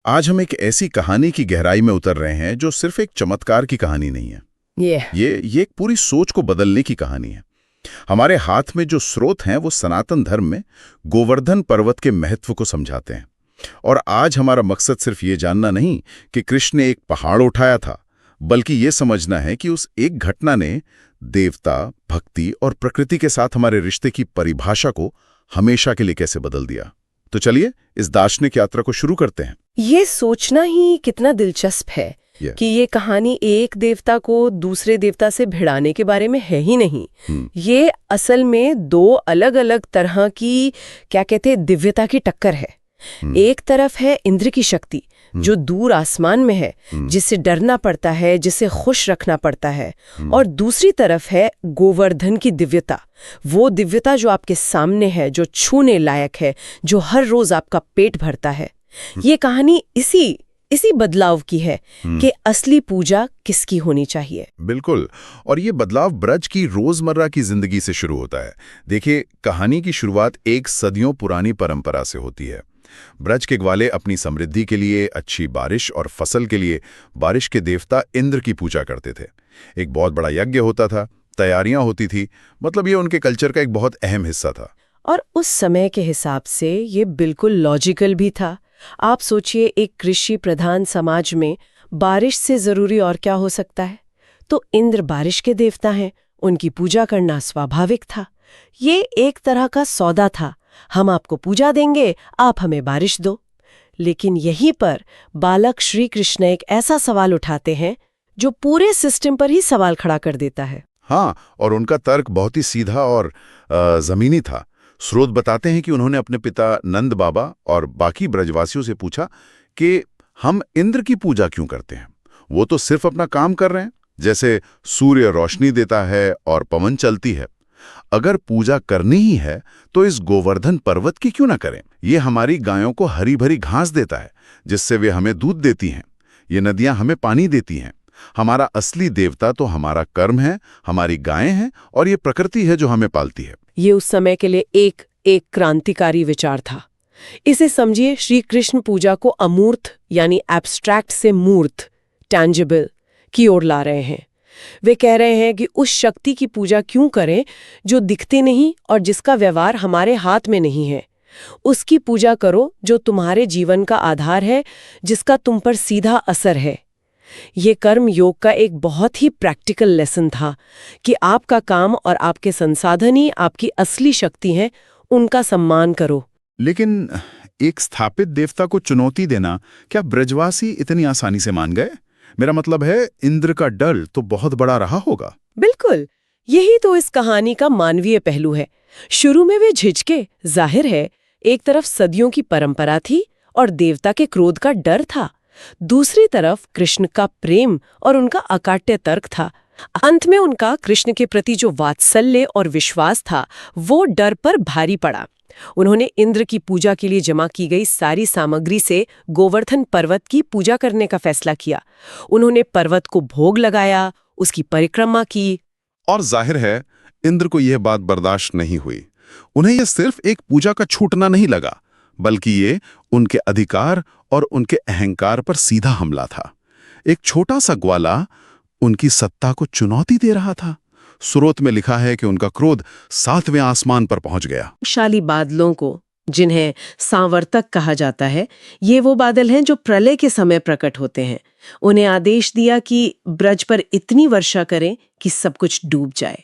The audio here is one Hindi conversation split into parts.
आज हम एक ऐसी कहानी की गहराई में उतर रहे हैं जो सिर्फ एक चमत्कार की कहानी नहीं है। ये ये एक पूरी सोच को बदलने की कहानी है। हमारे हाथ में जो स्रोत हैं वो सनातन धर्म में गोवर्धन पर्वत के महत्व को समझाते हैं। और आज हमारा मकसद सिर्फ ये जानना नहीं कि कृष्ण ने एक पहाड़ उठाया था, बल्कि ये समझना है कि उस एक घटना ने देवता, भक्ति और प्रकृति के साथ हमारे रिश्ते की परिभाषा को हमेशा के लिए कैसे बदल दिया। तो चलिए इस दार्शनिक यात्रा को शुरू करते हैं। ये सोचना ही कितना दिलचस्प है कि ये कहानी एक देवता को दूसरे देवता से भिड़ाने के बारे में है ही नहीं। ये असल में दो अलग अलग तरह की, क्या कहते हैं, दिव्यता की टक्कर है। एक तरफ है इंद्र की शक्ति जो दूर आसमान में है, जिसे डरना पड़ता है, जिसे खुश रखना पड़ता है। और दूसरी तरफ है गोवर्धन की दिव्यता, वो दिव्यता जो आपके सामने है, जो छूने लायक है, जो हर रोज आपका पेट भरता है। ये कहानी इसी बदलाव की है कि असली पूजा किसकी होनी चाहिए। बिल्कुल। और ये बदलाव ब्रज की रोजमर्रा की जिंदगी से शुरू होता है। देखिए, कहानी की शुरुआत एक सदियों पुरानी परंपरा से होती है। ब्रज के ग्वाले अपनी समृद्धि के लिए, अच्छी बारिश और फसल के लिए बारिश के देवता इंद्र की पूजा करते थे। एक बहुत बड़ा यज्ञ होता था, तैयारियां होती थी, मतलब ये उनके कल्चर का एक बहुत अहम हिस्सा था। और उस समय के हिसाब से ये बिल्कुल लॉजिकल भी था। आप सोचिए, एक कृषि प्रधान समाज में बारिश से जरूरी और क्या हो सकता है। तो इंद्र बारिश के देवता हैं, उनकी पूजा करना स्वाभाविक था। ये एक तरह का सौदा था, हम आपको पूजा देंगे, आप हमें बारिश दो। लेकिन यहीं पर बालक श्री कृष्ण एक ऐसा सवाल उठाते हैं जो पूरे सिस्टम पर ही सवाल खड़ा कर देता है। हाँ, और उनका तर्क बहुत ही सीधा और जमीनी था। स्रोत बताते हैं कि उन्होंने अपने पिता नंद बाबा और बाकी ब्रजवासियों से पूछा कि हम इंद्र की पूजा क्यों करते हैं। वो तो सिर्फ अपना काम कर रहे हैं, जैसे सूर्य रोशनी देता है और पवन चलती है। अगर पूजा करनी ही है तो इस गोवर्धन पर्वत की क्यों ना करें। ये हमारी गायों को हरी भरी घास देता है, जिससे वे हमें दूध देती हैं। ये नदियां हमें पानी देती हैं। हमारा असली देवता तो हमारा कर्म है, हमारी गायें हैं, और ये प्रकृति है जो हमें पालती है। ये उस समय के लिए एक क्रांतिकारी विचार था। इसे समझिए, श्री कृष्ण पूजा को अमूर्त यानी एब्स्ट्रैक्ट से मूर्त, टैंजिबल की ओर ला रहे हैं। वे कह रहे हैं कि उस शक्ति की पूजा क्यों करें जो दिखते नहीं और जिसका व्यवहार हमारे हाथ में नहीं है। उसकी पूजा करो जो तुम्हारे जीवन का आधार है, जिसका तुम पर सीधा असर है। ये कर्म योग का एक बहुत ही प्रैक्टिकल लेसन था कि आपका काम और आपके संसाधन ही आपकी असली शक्ति हैं, उनका सम्मान करो। लेकिन एक स्थापित देवता को चुनौती देना क्या ब्रजवासी इतनी आसानी से मान गए? मेरा मतलब है, इंद्र का डर तो बहुत बड़ा रहा होगा। बिल्कुल, यही तो इस कहानी का मानवीय पहलू है। शुरू में वे झिझके, जाहिर है, एक तरफ सदियों की परंपरा थी और देवता के क्रोध का डर था, दूसरी तरफ कृष्ण का प्रेम और उनका अकाट्य तर्क था। अंत में उनका कृष्ण के प्रति जो वात्सल्य और विश्वास था, वो डर पर भारी पड़ा। उन्होंने इंद्र की पूजा के लिए जमा की गई सारी सामग्री से गोवर्धन पर्वत की पूजा करने का फैसला किया। उन्होंने पर्वत को भोग लगाया, उसकी परिक्रमा की। और जाहिर है, इंद्र को यह बात बर्दाश्त नहीं हुई। उन्हें यह सिर्फ एक पूजा का छूटना नहीं लगा, बल्कि ये उनके अधिकार और उनके अहंकार पर सीधा हमला था। एक छोटा सा ग्वाला उनकी सत्ता को चुनौती दे रहा था। स्रोत में लिखा है कि उनका क्रोध 7वें आसमान पर पहुंच गया। शाली बादलों को, जिन्हें सांवर्तक कहा जाता है, ये वो बादल हैं जो प्रलय के समय प्रकट होते हैं। उन्हें आदेश दिया कि ब्रज पर इतनी वर्षा करें कि सब कुछ डूब जाए।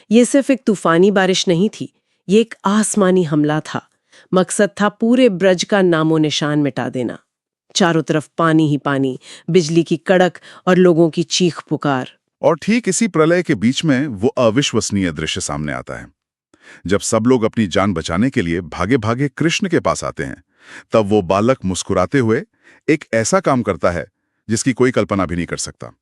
ये सिर्फ एक तूफानी बारिश नहीं थी, ये एक आसमानी हमला था। मकसद था पूरे ब्रज का नामो निशान मिटा देना। चारों तरफ पानी ही पानी, बिजली की कड़क और लोगों की चीख पुकार। और ठीक इसी प्रलय के बीच में वो अविश्वसनीय दृश्य सामने आता है। जब सब लोग अपनी जान बचाने के लिए भागे भागे कृष्ण के पास आते हैं, तब वो बालक मुस्कुराते हुए एक ऐसा काम करता है जिसकी कोई कल्पना भी नहीं कर सकता।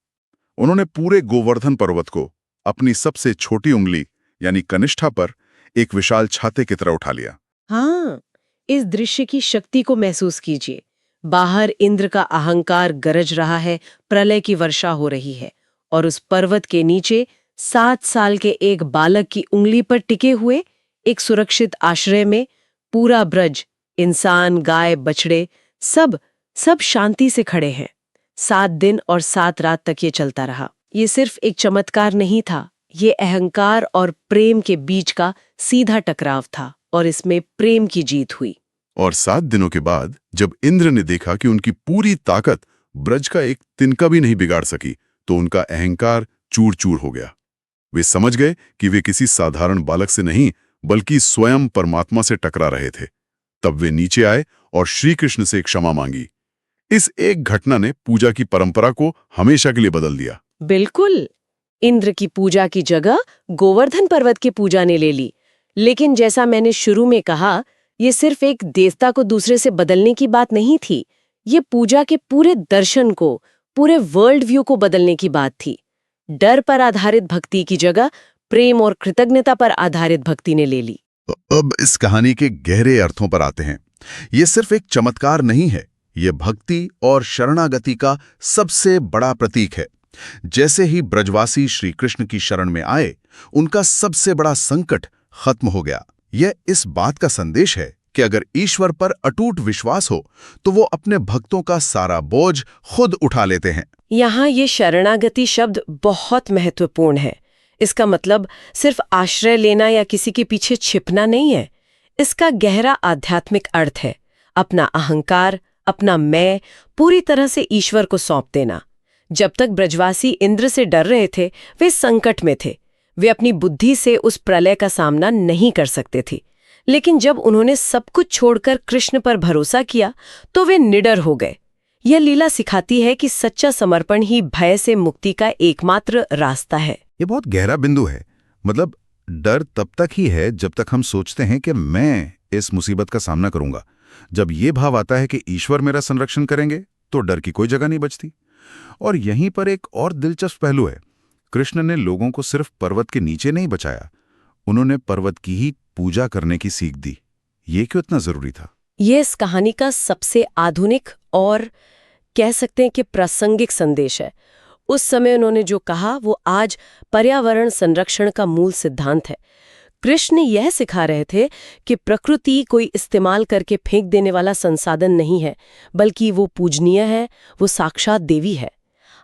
उन्होंने पूरे गोवर्धन पर्वत को अपनी सबसे छोटी उंगली यानी कनिष्ठा पर एक विशाल छाते की तरह उठा लिया। हाँ, इस दृश्य की शक्ति को महसूस कीजिए। बाहर इंद्र का अहंकार गरज रहा है, प्रलय की वर्षा हो रही है, और उस पर्वत के नीचे 7 साल के एक बालक की उंगली पर टिके हुए एक सुरक्षित आश्रय में पूरा ब्रज, इंसान, गाय, बछड़े, सब सब शांति से खड़े हैं। 7 दिन और 7 रात तक ये चलता रहा। ये सिर्फ एक चमत्कार नहीं था, ये अहंकार और प्रेम के बीच का सीधा टकराव था और इसमें प्रेम की जीत हुई। और 7 दिनों के बाद जब इंद्र ने देखा कि उनकी पूरी ताकत ब्रज का एक तिनका भी नहीं बिगाड़ सकी, तो उनका अहंकार चूर चूर हो गया। वे समझ गए कि वे किसी साधारण बालक से नहीं बल्कि स्वयं परमात्मा से टकरा रहे थे। तब वे नीचे आए और श्री कृष्ण से क्षमा मांगी। इस एक घटना ने पूजा की परंपरा को हमेशा के लिए बदल दिया। बिल्कुल, इंद्र की पूजा की जगह गोवर्धन पर्वत की पूजा ने ले ली। लेकिन जैसा मैंने शुरू में कहा, ये सिर्फ एक देवता को दूसरे से बदलने की बात नहीं थी। ये पूजा के पूरे दर्शन को, पूरे वर्ल्ड व्यू को बदलने की बात थी। डर पर आधारित भक्ति की जगह प्रेम और कृतज्ञता पर आधारित भक्ति ने ले ली। अब इस कहानी के गहरे अर्थों पर आते हैं। ये सिर्फ एक चमत्कार नहीं है, ये भक्ति और शरणागति का सबसे बड़ा प्रतीक है। जैसे ही ब्रजवासी श्री कृष्ण की शरण में आए, उनका सबसे बड़ा संकट खत्म हो गया। यह इस बात का संदेश है कि अगर ईश्वर पर अटूट विश्वास हो तो वो अपने भक्तों का सारा बोझ खुद उठा लेते हैं। यहाँ ये शरणागति शब्द बहुत महत्वपूर्ण है। इसका मतलब सिर्फ आश्रय लेना या किसी के पीछे छिपना नहीं है। इसका गहरा आध्यात्मिक अर्थ है अपना अहंकार, अपना मैं पूरी तरह से ईश्वर को सौंप देना। जब तक ब्रजवासी इंद्र से डर रहे थे, वे संकट में थे। वे अपनी बुद्धि से उस प्रलय का सामना नहीं कर सकते थे। लेकिन जब उन्होंने सब कुछ छोड़कर कृष्ण पर भरोसा किया, तो वे निडर हो गए। यह लीला सिखाती है कि सच्चा समर्पण ही भय से मुक्ति का एकमात्र रास्ता है। ये बहुत गहरा बिंदु है। मतलब डर तब तक ही है जब तक हम सोचते हैं कि मैं इस मुसीबत का सामना करूंगा। जब ये भाव आता है कि ईश्वर मेरा संरक्षण करेंगे, तो डर की कोई जगह नहीं बचती। और यहीं पर एक और दिलचस्प पहलू है। कृष्ण ने लोगों को सिर्फ पर्वत के नीचे नहीं बचाया, उन्होंने पर्वत की ही पूजा करने की सीख दी। ये क्यों इतना जरूरी था? ये इस कहानी का सबसे आधुनिक और कह सकते हैं कि प्रासंगिक संदेश है। उस समय उन्होंने जो कहा वो आज पर्यावरण संरक्षण का मूल सिद्धांत है। कृष्ण यह सिखा रहे थे कि प्रकृति कोई इस्तेमाल करके फेंक देने वाला संसाधन नहीं है, बल्कि वो पूजनीय है, वो साक्षात देवी है।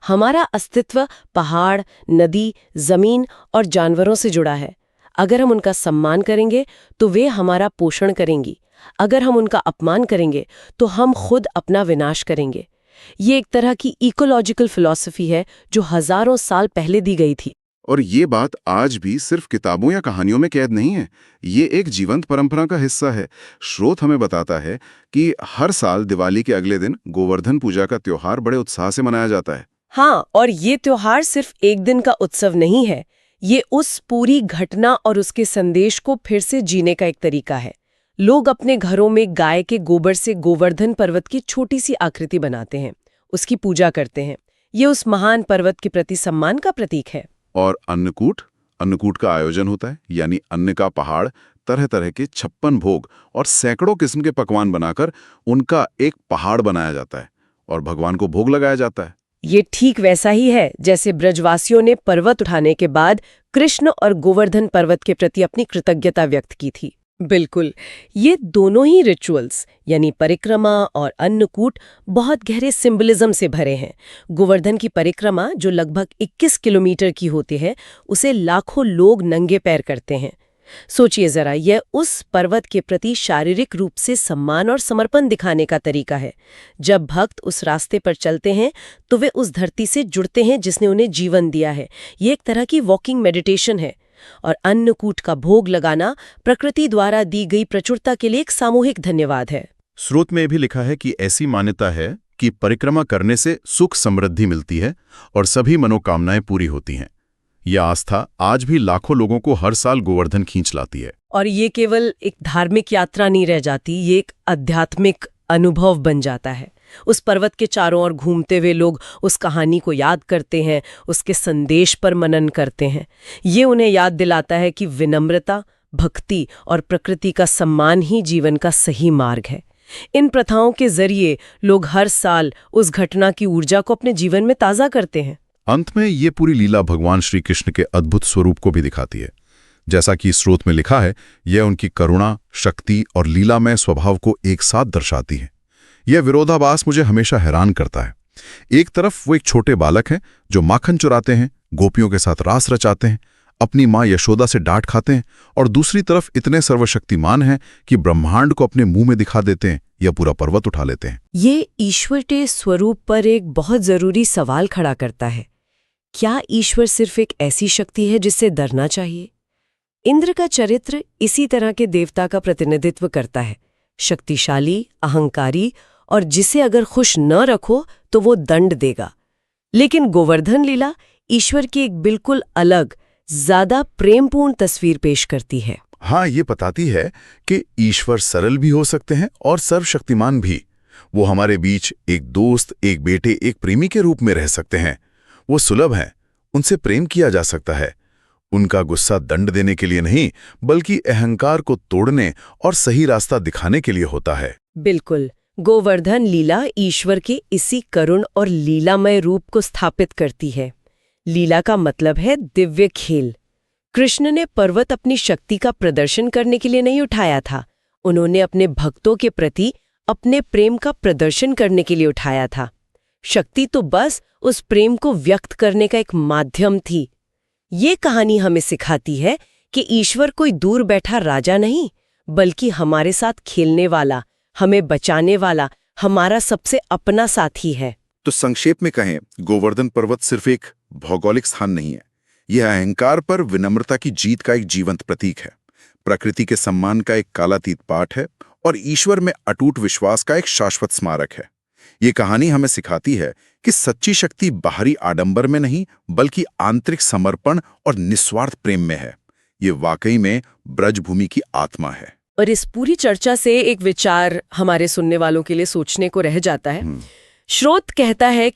हमारा अस्तित्व पहाड़, नदी, जमीन और जानवरों से जुड़ा है। अगर हम उनका सम्मान करेंगे तो वे हमारा पोषण करेंगी। अगर हम उनका अपमान करेंगे तो हम खुद अपना विनाश करेंगे। ये एक तरह की इकोलॉजिकल फिलॉसफी है जो हजारों साल पहले दी गई थी। और ये बात आज भी सिर्फ किताबों या कहानियों में कैद नहीं है, ये एक जीवंत परंपरा का हिस्सा है। स्रोत हमें बताता है कि हर साल दिवाली के अगले दिन गोवर्धन पूजा का त्योहार बड़े उत्साह से मनाया जाता है। हाँ, और ये त्योहार सिर्फ एक दिन का उत्सव नहीं है, ये उस पूरी घटना और उसके संदेश को फिर से जीने का एक तरीका है। लोग अपने घरों में गाय के गोबर से गोवर्धन पर्वत की छोटी सी आकृति बनाते हैं, उसकी पूजा करते हैं। ये उस महान पर्वत के प्रति सम्मान का प्रतीक है। और अन्नकूट का आयोजन होता है, यानी अन्न का पहाड़, तरह तरह के 56 भोग और सैकड़ों किस्म के पकवान बनाकर उनका एक पहाड़ बनाया जाता है और भगवान को भोग लगाया जाता है। ये ठीक वैसा ही है जैसे ब्रजवासियों ने पर्वत उठाने के बाद कृष्ण और गोवर्धन पर्वत के प्रति अपनी कृतज्ञता व्यक्त की थी। बिल्कुल, ये दोनों ही रिचुअल्स यानी परिक्रमा और अन्नकूट बहुत गहरे सिंबलिज्म से भरे हैं। गोवर्धन की परिक्रमा जो लगभग 21 किलोमीटर की होती है, उसे लाखों लोग नंगे पैर करते हैं। सोचिए जरा, यह उस पर्वत के प्रति शारीरिक रूप से सम्मान और समर्पण दिखाने का तरीका है। जब भक्त उस रास्ते पर चलते हैं तो वे उस धरती से जुड़ते हैं जिसने उन्हें जीवन दिया है। ये एक तरह की वॉकिंग मेडिटेशन है। और अन्नकूट का भोग लगाना प्रकृति द्वारा दी गई प्रचुरता के लिए एक सामूहिक धन्यवाद है। स्रोत में भी लिखा है कि ऐसी मान्यता है कि परिक्रमा करने से सुख समृद्धि मिलती है और सभी मनोकामनाएं पूरी होती हैं। यह आस्था आज भी लाखों लोगों को हर साल गोवर्धन खींच लाती है। और ये केवल एक धार्मिक यात्रा नहीं रह जाती, ये एक आध्यात्मिक अनुभव बन जाता है। उस पर्वत के चारों ओर घूमते हुए लोग उस कहानी को याद करते हैं, उसके संदेश पर मनन करते हैं। ये उन्हें याद दिलाता है कि विनम्रता, भक्ति और प्रकृति का सम्मान ही जीवन का सही मार्ग है। इन प्रथाओं के जरिए लोग हर साल उस घटना की ऊर्जा को अपने जीवन में ताज़ा करते हैं। अंत में ये पूरी लीला भगवान श्री कृष्ण के अद्भुत स्वरूप को भी दिखाती है। जैसा कि स्रोत में लिखा है, यह उनकी करुणा, शक्ति और लीलामय स्वभाव को एक साथ दर्शाती है। यह विरोधाभास मुझे हमेशा हैरान करता है। एक तरफ वो एक छोटे बालक हैं जो माखन चुराते हैं, गोपियों के साथ रास रचाते हैं, अपनी माँ यशोदा से डांट खाते हैं, और दूसरी तरफ इतने सर्वशक्तिमान हैं कि ब्रह्मांड को अपने मुंह में दिखा देते हैं या पूरा पर्वत उठा लेते हैं। ये ईश्वर के स्वरूप पर एक बहुत जरूरी सवाल खड़ा करता है। क्या ईश्वर सिर्फ एक ऐसी शक्ति है जिससे डरना चाहिए? इंद्र का चरित्र इसी तरह के देवता का प्रतिनिधित्व करता है, शक्तिशाली, अहंकारी, और जिसे अगर खुश न रखो तो वो दंड देगा। लेकिन गोवर्धन लीला ईश्वर की एक बिल्कुल अलग, ज्यादा प्रेमपूर्ण तस्वीर पेश करती है। हाँ, ये बताती है कि ईश्वर सरल भी हो सकते हैं और सर्वशक्तिमान भी। वो हमारे बीच एक दोस्त, एक बेटे, एक प्रेमी के रूप में रह सकते हैं। वो सुलभ हैं, उनसे प्रेम किया जा सकता है। उनका गुस्सा दंड देने के लिए नहीं, बल्कि अहंकार को तोड़ने और सही रास्ता दिखाने के लिए होता है। बिल्कुल, गोवर्धन लीला ईश्वर के इसी करुण और लीलामय रूप को स्थापित करती है। लीला का मतलब है दिव्य खेल। कृष्ण ने पर्वत अपनी शक्ति का प्रदर्शन करने के लिए नहीं उठाया था, उन्होंने अपने भक्तों के प्रति अपने प्रेम का प्रदर्शन करने के लिए उठाया था। शक्ति तो बस उस प्रेम को व्यक्त करने का एक माध्यम थी। ये कहानी हमें सिखाती है कि ईश्वर कोई दूर बैठा राजा नहीं, बल्कि हमारे साथ खेलने वाला, हमें बचाने वाला, हमारा सबसे अपना साथी है। तो संक्षेप में कहें, गोवर्धन पर्वत सिर्फ एक भौगोलिक स्थान नहीं है, यह अहंकार पर विनम्रता की जीत का एक जीवंत प्रतीक है, प्रकृति के सम्मान का एक कालातीत पाठ है और ईश्वर में अटूट विश्वास का एक शाश्वत स्मारक है। ये कहानी हमें सिखाती है कि सच्ची शक्ति बाहरी आडंबर में नहीं, बल्कि आंतरिक समर्पण और निस्वार्थ प्रेम में है। ये वाकई में ब्रजभूमि की आत्मा है। और इस पूरी चर्चा से एक विचार हमारे सुनने वालों के लिए सोचने को रह जाता है। श्रोत कहता है कि